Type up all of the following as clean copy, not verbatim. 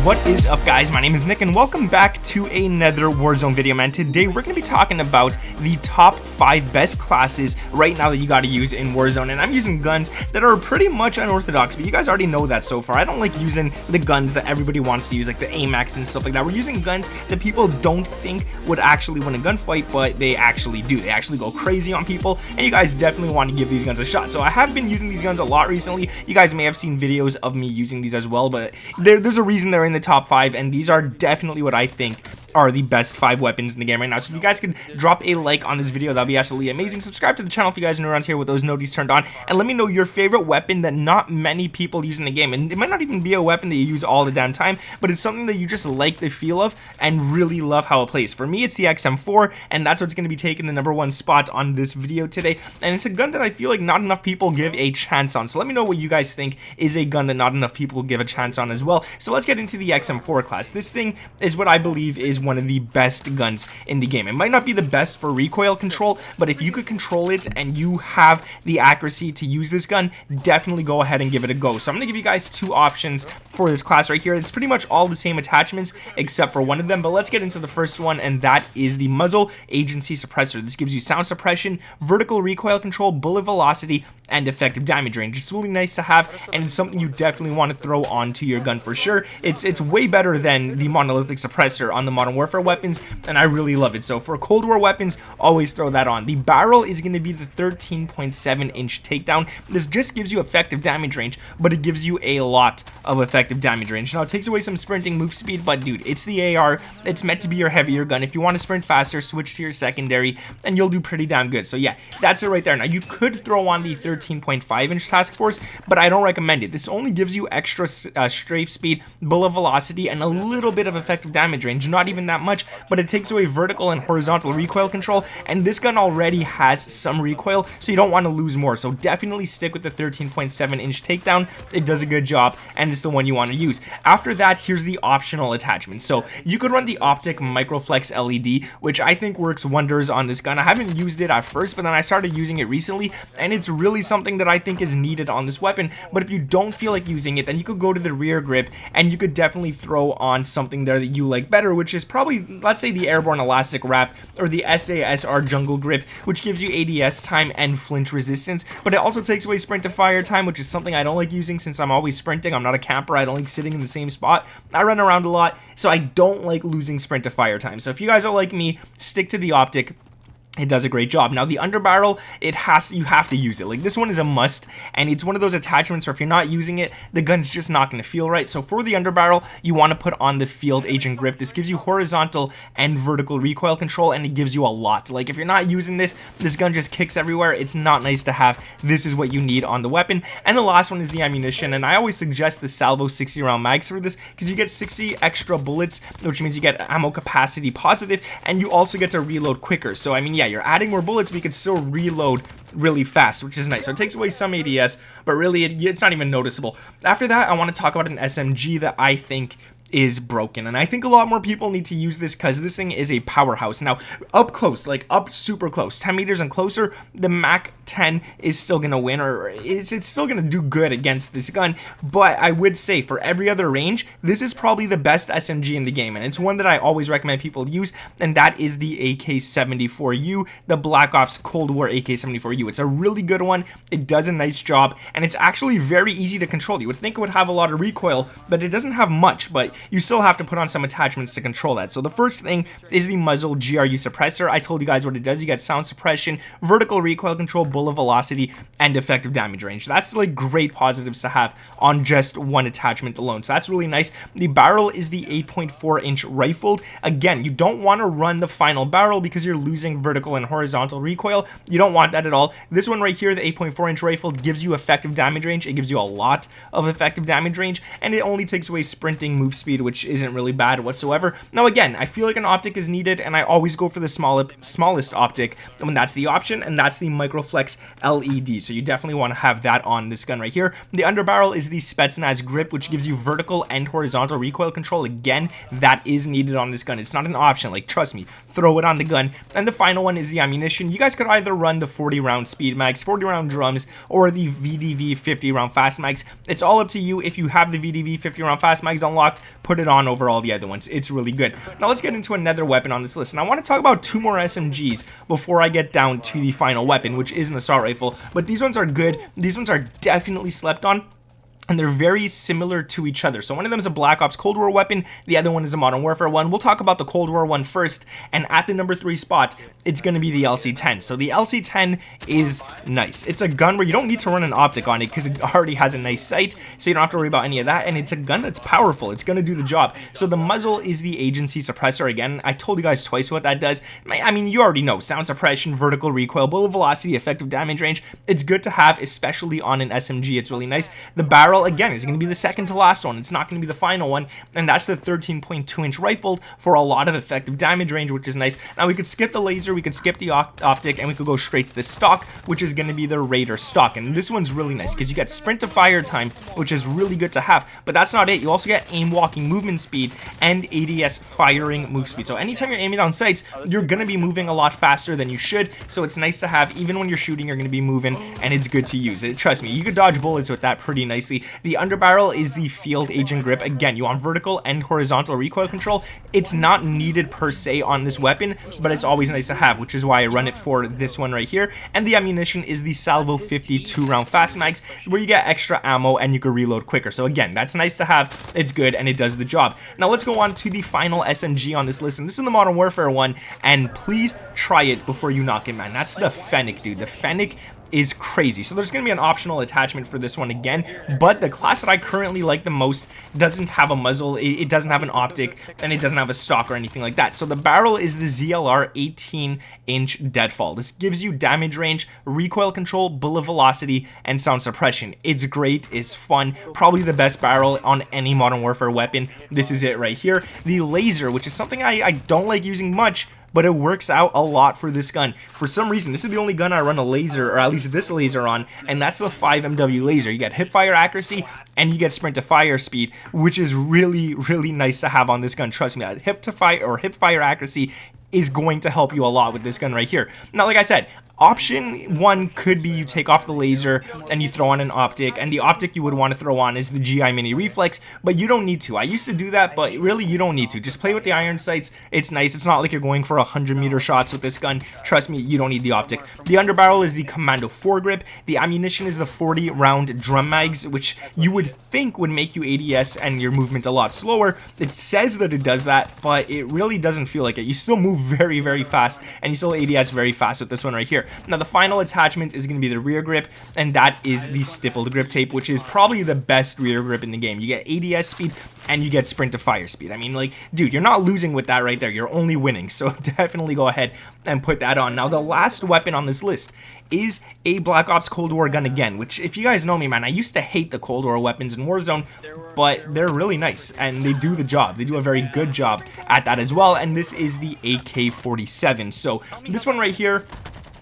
What is up, guys? My name is Nick and welcome back to another Warzone video, man. Today we're going to be talking about the top 5 best classes right now that you got to use in Warzone, and I'm using guns that are pretty much unorthodox, but you guys already know that so far. I don't like using the guns that everybody wants to use, like the AMAX and stuff like that. We're using guns that people don't think would actually win a gunfight, but they actually do. They actually go crazy on people, and you guys definitely want to give these guns a shot. So I have been using these guns a lot recently. You guys may have seen videos of me using these as well, but there's a reason they're in the top 5, and these are definitely what I think are the best 5 weapons in the game right now. So if you guys could drop a like on this video, that'd be absolutely amazing. Subscribe to the channel if you guys are new around here with those notifications turned on, and let me know your favorite weapon that not many people use in the game. And it might not even be a weapon that you use all the damn time, but it's something that you just like the feel of and really love how it plays. For me, it's the XM4, and that's what's going to be taking the #1 spot on this video today. And it's a gun that I feel like not enough people give a chance on. So let me know what you guys think is a gun that not enough people give a chance on as well. So let's get into the XM4 class. This thing is what I believe is one of the best guns in the game. It might not be the best for recoil control, but if you could control it and you have the accuracy to use this gun, definitely go ahead and give it a go. So I'm going to give you guys 2 options for this class right here. It's pretty much all the same attachments except for one of them, but let's get into the first one, and that is the muzzle agency suppressor. This gives you sound suppression, vertical recoil control, bullet velocity, and effective damage range. It's really nice to have, and it's something you definitely want to throw onto your gun for sure. It's way better than the monolithic suppressor on the Modern Warfare weapons, and I really love it. So for Cold War weapons, always throw that on. The barrel is going to be the 13.7-inch takedown. This just gives you effective damage range, but it gives you a lot of effective damage range. Now, it takes away some sprinting move speed, but dude, it's the AR. It's meant to be your heavier gun. If you want to sprint faster, switch to your secondary, and you'll do pretty damn good. So yeah, that's it right there. Now, you could throw on the 13.5-inch task force, but I don't recommend it. This only gives you extra strafe speed, bullet velocity, and a little bit of effective damage range. Not even that much, but it takes away vertical and horizontal recoil control, and this gun already has some recoil, so you don't want to lose more. So definitely stick with the 13.7-inch takedown. It does a good job, and it's the one you want to use. After that, here's the optional attachments. So you could run the optic microflex LED, which I think works wonders on this gun. I haven't used it at first, but then I started using it recently, and it's really something that I think is needed on this weapon. But if you don't feel like using it, then you could go to the rear grip, and you could definitely throw on something there that you like better, which is probably, let's say, the airborne elastic wrap or the SASR jungle grip, which gives you ADS time and flinch resistance, but it also takes away sprint to fire time, which is something I don't like using since I'm always sprinting. I'm not a camper. I don't like sitting in the same spot. I run around a lot, so I don't like losing sprint to fire time. So if you guys are like me, stick to the optic. It does a great job. Now, the underbarrel, you have to use it. Like, this one is a must, and it's one of those attachments where if you're not using it, the gun's just not going to feel right. So for the underbarrel, you want to put on the field agent grip. This gives you horizontal and vertical recoil control, and it gives you a lot. Like, if you're not using this gun just kicks everywhere. It's not nice to have. This is what you need on the weapon. And the last one is the ammunition, and I always suggest the salvo 60-round mags for this because you get 60 extra bullets, which means you get ammo capacity positive, and you also get to reload quicker. So, I mean, yeah, you're adding more bullets, but you can still reload really fast, which is nice. So it takes away some ADS, but really it's not even noticeable. After that, I want to talk about an SMG that I think is broken, and I think a lot more people need to use this because this thing is a powerhouse. Now, up close, like up super close, 10 meters and closer, the MAC 10 is still gonna win, or it's still gonna do good against this gun. But I would say for every other range, this is probably the best SMG in the game, and it's one that I always recommend people use, and that is the AK74U, the Black Ops Cold War AK74U. It's a really good one. It does a nice job, and it's actually very easy to control. You would think it would have a lot of recoil, but it doesn't have much, but you still have to put on some attachments to control that. So the first thing is the muzzle GRU suppressor. I told you guys what it does. You get sound suppression, vertical recoil control, bullet velocity, and effective damage range. That's like great positives to have on just one attachment alone. So that's really nice. The barrel is the 8.4-inch rifled. Again, you don't want to run the final barrel because you're losing vertical and horizontal recoil. You don't want that at all. This one right here, the 8.4-inch rifled, gives you effective damage range. It gives you a lot of effective damage range, and it only takes away sprinting move speed, which isn't really bad whatsoever. Now, again, I feel like an optic is needed, and I always go for the smallest optic when that's the option, and that's the microflex LED. So you definitely want to have that on this gun right here. The underbarrel is the Spetsnaz grip, which gives you vertical and horizontal recoil control. Again, that is needed on this gun. It's not an option. Like, trust me, throw it on the gun. And the final one is the ammunition. You guys could either run the 40-round speed mags, 40-round drums, or the VDV 50-round fast mags. It's all up to you. If you have the VDV 50-round fast mags unlocked, put it on over all the other ones. It's really good. Now let's get into another weapon on this list, and I want to talk about 2 more SMGs before I get down to the final weapon, which is an assault rifle. But these ones are good. These ones are definitely slept on, and they're very similar to each other. So one of them is a Black Ops Cold War weapon, the other one is a Modern Warfare one. We'll talk about the Cold War one first, and at the number 3 spot, it's going to be the LC10. So the LC10 is nice. It's a gun where you don't need to run an optic on it because it already has a nice sight, so you don't have to worry about any of that, and it's a gun that's powerful. It's going to do the job. So the muzzle is the agency suppressor. Again, I told you guys twice what that does. I mean, you already know. Sound suppression, vertical recoil, bullet velocity, effective damage range. It's good to have, especially on an SMG. It's really nice. The barrel, again, is going to be the second to last one. It's not going to be the final one, and that's the 13.2-inch rifle for a lot of effective damage range, which is nice. Now we could skip the laser, we could skip the optic, and we could go straight to the stock, which is going to be the Raider stock. And this one's really nice because you get sprint to fire time, which is really good to have. But that's not it. You also get aim walking movement speed and ADS firing move speed. So anytime you're aiming down sights, you're going to be moving a lot faster than you should. So it's nice to have. Even when you're shooting, you're going to be moving, and it's good to use it. Trust me, you could dodge bullets with that pretty nicely. The underbarrel is the field agent grip. Again, you want vertical and horizontal recoil control. It's not needed per se on this weapon, but it's always nice to have, which is why I run it for this one right here. And the ammunition is the Salvo 52 round fast mags, where you get extra ammo and you can reload quicker. So again, that's nice to have. It's good and it does the job. Now let's go on to the final SMG on this list, and this is the Modern Warfare one, and please try it before you knock it, man. That's the Fennec, dude. The Fennec is crazy. So there's going to be an optional attachment for this one again, but the class that I currently like the most doesn't have a muzzle, it doesn't have an optic, and it doesn't have a stock or anything like that. So the barrel is the ZLR 18-inch deadfall. This gives you damage range, recoil control, bullet velocity, and sound suppression. It's great, it's fun, probably the best barrel on any Modern Warfare weapon. This is it right here. The laser, which is something I don't like using much, but it works out a lot for this gun. For some reason, this is the only gun I run a laser, or at least this laser on, and that's the 5MW laser. You get hip fire accuracy, and you get sprint to fire speed, which is really, really nice to have on this gun. Trust me, hip fire accuracy is going to help you a lot with this gun right here. Now, like I said, option 1 could be you take off the laser and you throw on an optic, and the optic you would want to throw on is the GI Mini Reflex, but you don't need to. I used to do that, but really you don't need to. Just play with the iron sights. It's nice. It's not like you're going for 100-meter shots with this gun. Trust me, you don't need the optic. The underbarrel is the Commando foregrip. The ammunition is the 40-round drum mags, which you would think would make you ADS and your movement a lot slower. It says that it does that, but it really doesn't feel like it. You still move very, very fast, and you still ADS very fast with this one right here. Now the final attachment is going to be the rear grip, and that is the stippled grip tape, which is probably the best rear grip in the game. You get ADS speed and you get sprint to fire speed. I mean, like, dude, you're not losing with that right there. You're only winning. So definitely go ahead and put that on. Now the last weapon on this list is a Black Ops Cold War gun again, which, if you guys know me, man, I used to hate the Cold War weapons in Warzone, but they're really nice and they do the job. They do a very good job at that as well. And this is the AK47. So this one right here,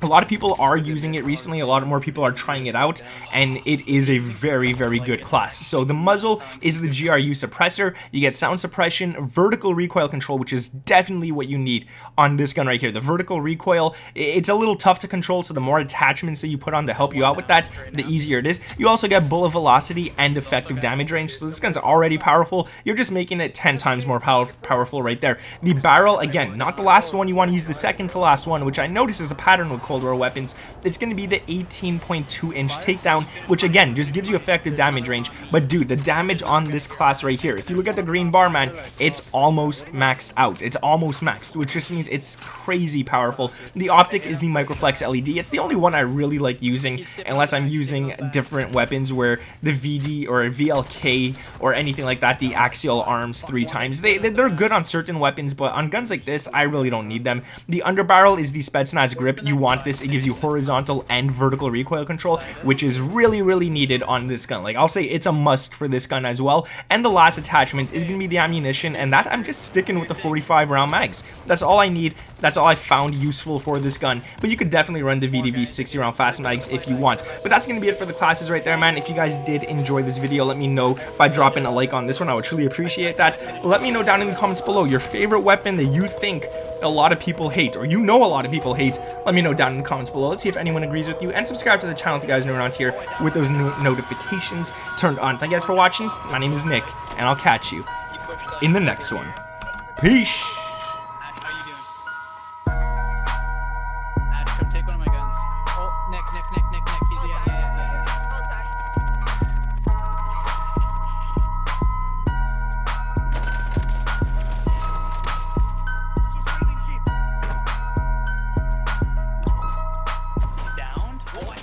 a lot of people are using it recently. A lot more people are trying it out, and it is a very, very good class. So the muzzle is the GRU suppressor. You get sound suppression, vertical recoil control, which is definitely what you need on this gun right here. The vertical recoil, it's a little tough to control, so the more attachments that you put on to help you out with that, the easier it is. You also get bullet velocity and effective damage range, so this gun's already powerful. You're just making it 10 times more powerful right there. The barrel, again, not the last one. You want to use the second to last one, which I notice is a pattern with Cold War weapons. It's going to be the 18.2-inch takedown, which again just gives you effective damage range. But dude, the damage on this class right here, if you look at the green bar, man, it's almost maxed out. It's almost maxed, which just means it's crazy powerful. The optic is the Microflex LED. It's the only one I really like using, unless I'm using different weapons where the VD or VLK or anything like that, the axial arms 3 times. They're good on certain weapons, but on guns like this, I really don't need them. The underbarrel is the Spetsnaz grip. You want this. It gives you horizontal and vertical recoil control, which is really, really needed on this gun. Like, I'll say it's a must for this gun as well. And the last attachment is going to be the ammunition, and that I'm just sticking with the 45-round mags. That's all I need. That's all I found useful for this gun. But you could definitely run the VDV 60-round fast mags if you want. But that's going to be it for the classes right there, man. If you guys did enjoy this video, let me know by dropping a like on this one. I would truly appreciate that. Let me know down in the comments below your favorite weapon that you think a lot of people hate, or you know a lot of people hate. Let me know down in the comments below. Let's see if anyone agrees with you, and subscribe to the channel if you guys are new around here with those notifications turned on. Thank you guys for watching. My name is Nick, and I'll catch you in the next one. Peace.